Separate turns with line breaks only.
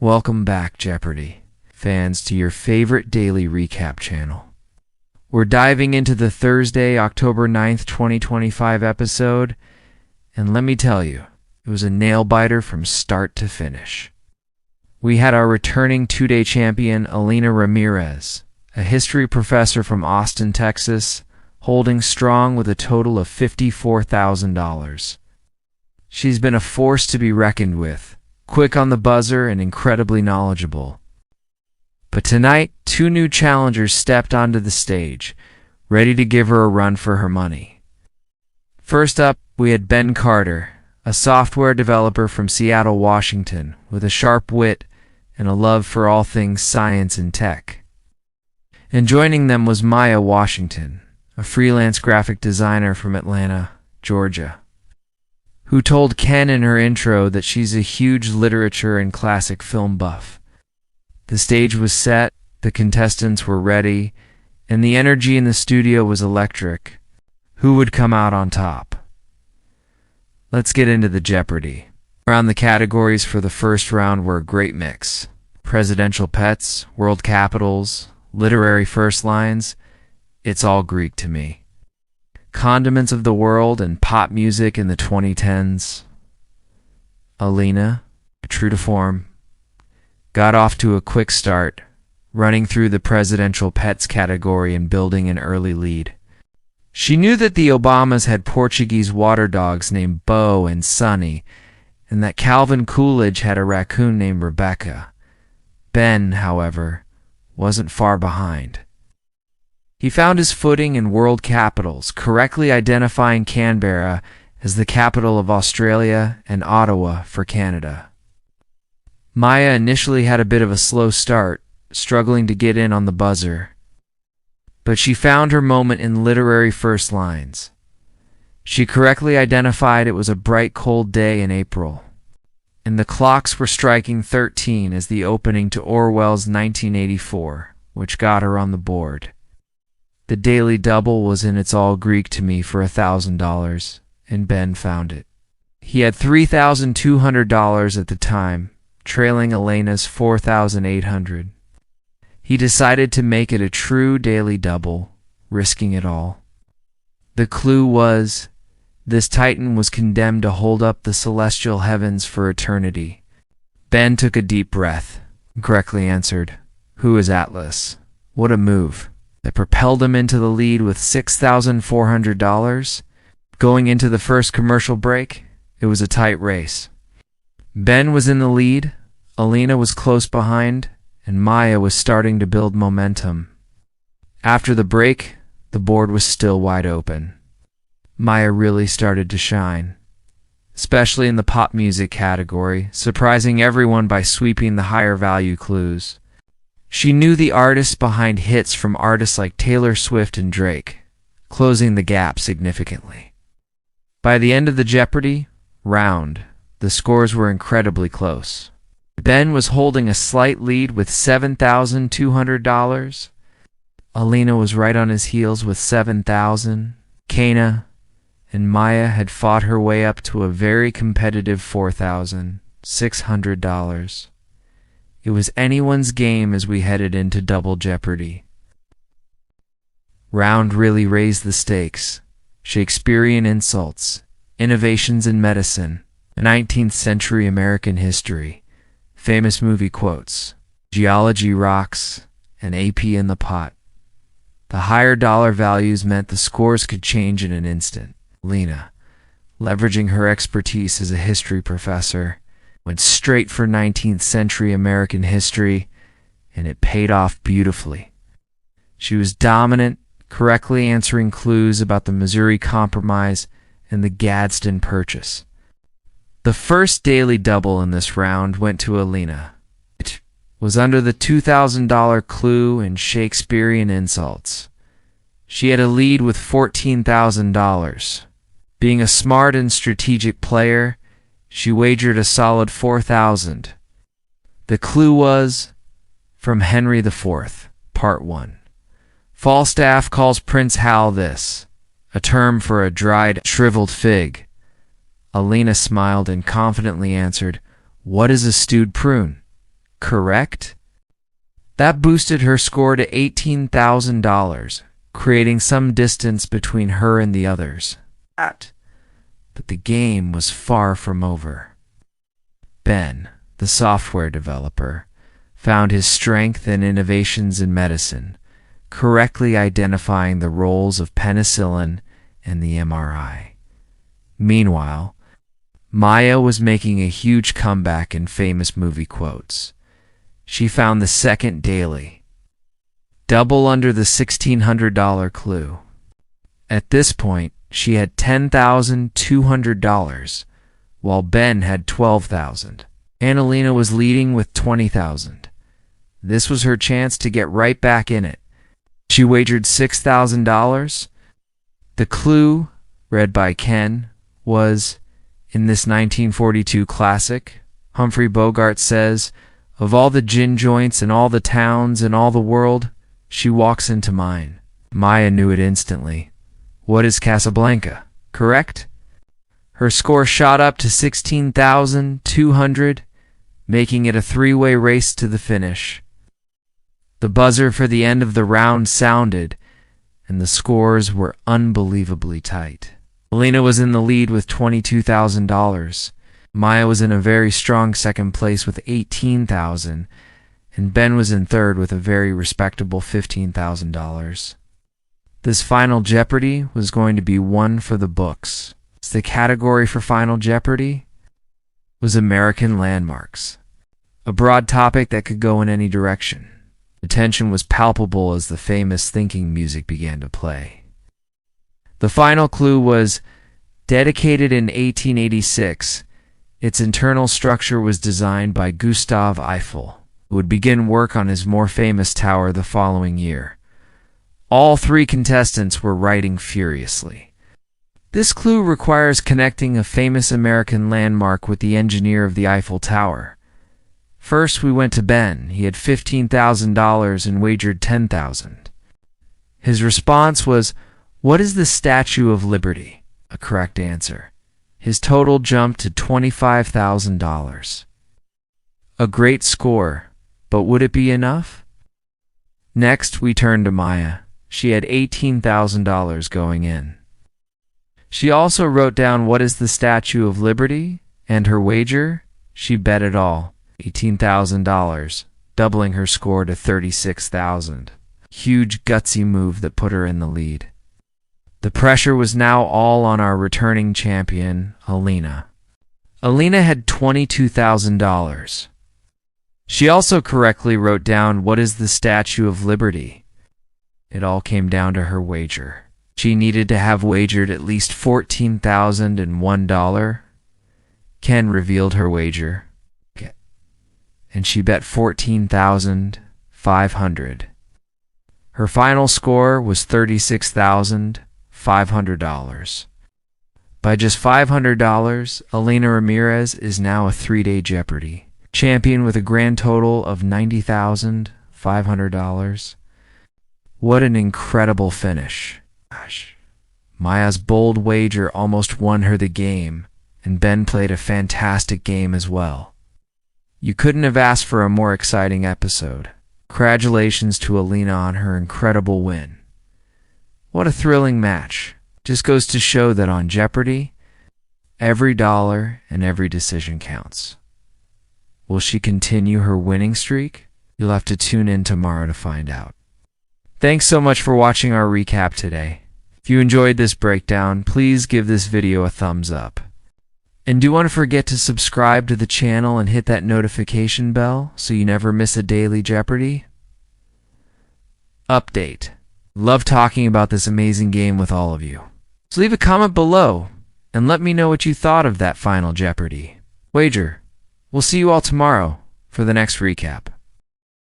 Welcome back, Jeopardy! Fans, to your favorite daily recap channel. We're diving into the Thursday, October 9th, 2025 episode, and let me tell you, it was a nail-biter from start to finish. We had our returning two-day champion, Alina Ramirez, a history professor from Austin, Texas, holding strong with a total of $54,000. She's been a force to be reckoned with, quick on the buzzer and incredibly knowledgeable. But tonight, two new challengers stepped onto the stage, ready to give her a run for her money. First up, we had Ben Carter, a software developer from Seattle, Washington, with a sharp wit and a love for all things science and tech. And joining them was Maya Washington, a freelance graphic designer from Atlanta, Georgia, who told Ken in her intro that she's a huge literature and classic film buff. The stage was set, the contestants were ready, and the energy in the studio was electric. Who would come out on top? Let's get into the Jeopardy! Around the categories for the first round were a great mix. Presidential pets, world capitals, literary first lines, it's all Greek to me. Condiments of the world and pop music in the 2010s. Alina, true to form, got off to a quick start, running through the presidential pets category and building an early lead. She knew that the Obamas had Portuguese water dogs named Bo and Sunny, and that Calvin Coolidge had a raccoon named Rebecca. Ben, however, wasn't far behind. He found his footing in world capitals, correctly identifying Canberra as the capital of Australia and Ottawa for Canada. Maya initially had a bit of a slow start, struggling to get in on the buzzer. But she found her moment in literary first lines. She correctly identified it was a bright, cold day in April, and the clocks were striking 13 as the opening to Orwell's 1984, which got her on the board. The Daily Double was in its all Greek to me for $1,000, and Ben found it. He had $3,200 at the time, trailing Elena's $4,800. He decided to make it a true Daily Double, risking it all. The clue was, this titan was condemned to hold up the celestial heavens for eternity. Ben took a deep breath, and correctly answered, "Who is Atlas?" What a move. That propelled him into the lead with $6,400. Going into the first commercial break, it was a tight race. Ben was in the lead, Alina was close behind, and Maya was starting to build momentum. After the break, the board was still wide open. Maya really started to shine, especially in the pop music category, surprising everyone by sweeping the higher value clues. She knew the artists behind hits from artists like Taylor Swift and Drake, closing the gap significantly. By the end of the Jeopardy round, the scores were incredibly close. Ben was holding a slight lead with $7,200. Alina was right on his heels with $7,000. Kana and Maya had fought her way up to a very competitive $4,600. It was anyone's game as we headed into Double Jeopardy. Round really raised the stakes. Shakespearean insults, innovations in medicine, 19th century American history, famous movie quotes, geology rocks, and AP in the pot. The higher dollar values meant the scores could change in an instant. Alina, leveraging her expertise as a history professor, went straight for 19th century American history, and it paid off beautifully. She was dominant, correctly answering clues about the Missouri Compromise and the Gadsden Purchase. The first Daily Double in this round went to Alina. It was under the $2,000 clue in Shakespearean insults. She had a lead with $14,000. Being a smart and strategic player, she wagered a solid $4,000. The clue was from Henry IV, Part 1. Falstaff calls Prince Hal this, a term for a dried, shriveled fig. Alina smiled and confidently answered, "What is a stewed prune?" correct. That boosted her score to $18,000, creating some distance between her and the others. But the game was far from over. Ben, the software developer, found his strength and innovations in medicine, correctly identifying the roles of penicillin and the MRI. Meanwhile, Maya was making a huge comeback in famous movie quotes. She found the second daily, double under the $1,600 clue. At this point, she had $10,200, while Ben had $12,000. Annalena was leading with $20,000. This was her chance to get right back in it. She wagered $6,000. The clue, read by Ken, was, in this 1942 classic, Humphrey Bogart says, "Of all the gin joints and all the towns and all the world, she walks into mine." Maya knew it instantly. What is Casablanca? Correct? Her score shot up to $16,200, making it a three-way race to the finish. The buzzer for the end of the round sounded, and the scores were unbelievably tight. Alina was in the lead with $22,000. Maya was in a very strong second place with $18,000, and Ben was in third with a very respectable $15,000. This Final Jeopardy was going to be one for the books. The category for Final Jeopardy was American landmarks, a broad topic that could go in any direction. The tension was palpable as the famous thinking music began to play. The final clue was dedicated in 1886. Its internal structure was designed by Gustav Eiffel, who would begin work on his more famous tower the following year. All three contestants were writing furiously. This clue requires connecting a famous American landmark with the engineer of the Eiffel Tower. First, we went to Ben. He had $15,000 and wagered $10,000. His response was, "What is the Statue of Liberty?" A correct answer. His total jumped to $25,000. A great score, but would it be enough? Next, we turned to Maya. She had $18,000 going in. She also wrote down what is the Statue of Liberty, and her wager, she bet it all, $18,000, doubling her score to $36,000. Huge gutsy move that put her in the lead. The pressure was now all on our returning champion, Alina. Alina had $22,000. She also correctly wrote down what is the Statue of Liberty. It all came down to her wager. She needed to have wagered at least $14,001. Ken revealed her wager, and she bet $14,500. Her final score was $36,500. By just $500, Alina Ramirez is now a three-day Jeopardy champion with a grand total of $90,500. What an incredible finish. Gosh. Maya's bold wager almost won her the game, and Ben played a fantastic game as well. You couldn't have asked for a more exciting episode. Congratulations to Alina on her incredible win. What a thrilling match. Just goes to show that on Jeopardy, every dollar and every decision counts. Will she continue her winning streak? You'll have to tune in tomorrow to find out. Thanks so much for watching our recap today. If you enjoyed this breakdown, please give this video a thumbs up. And do not forget to subscribe to the channel and hit that notification bell so you never miss a daily Jeopardy update. Love talking about this amazing game with all of you. So leave a comment below and let me know what you thought of that Final Jeopardy wager. We'll see you all tomorrow for the next recap.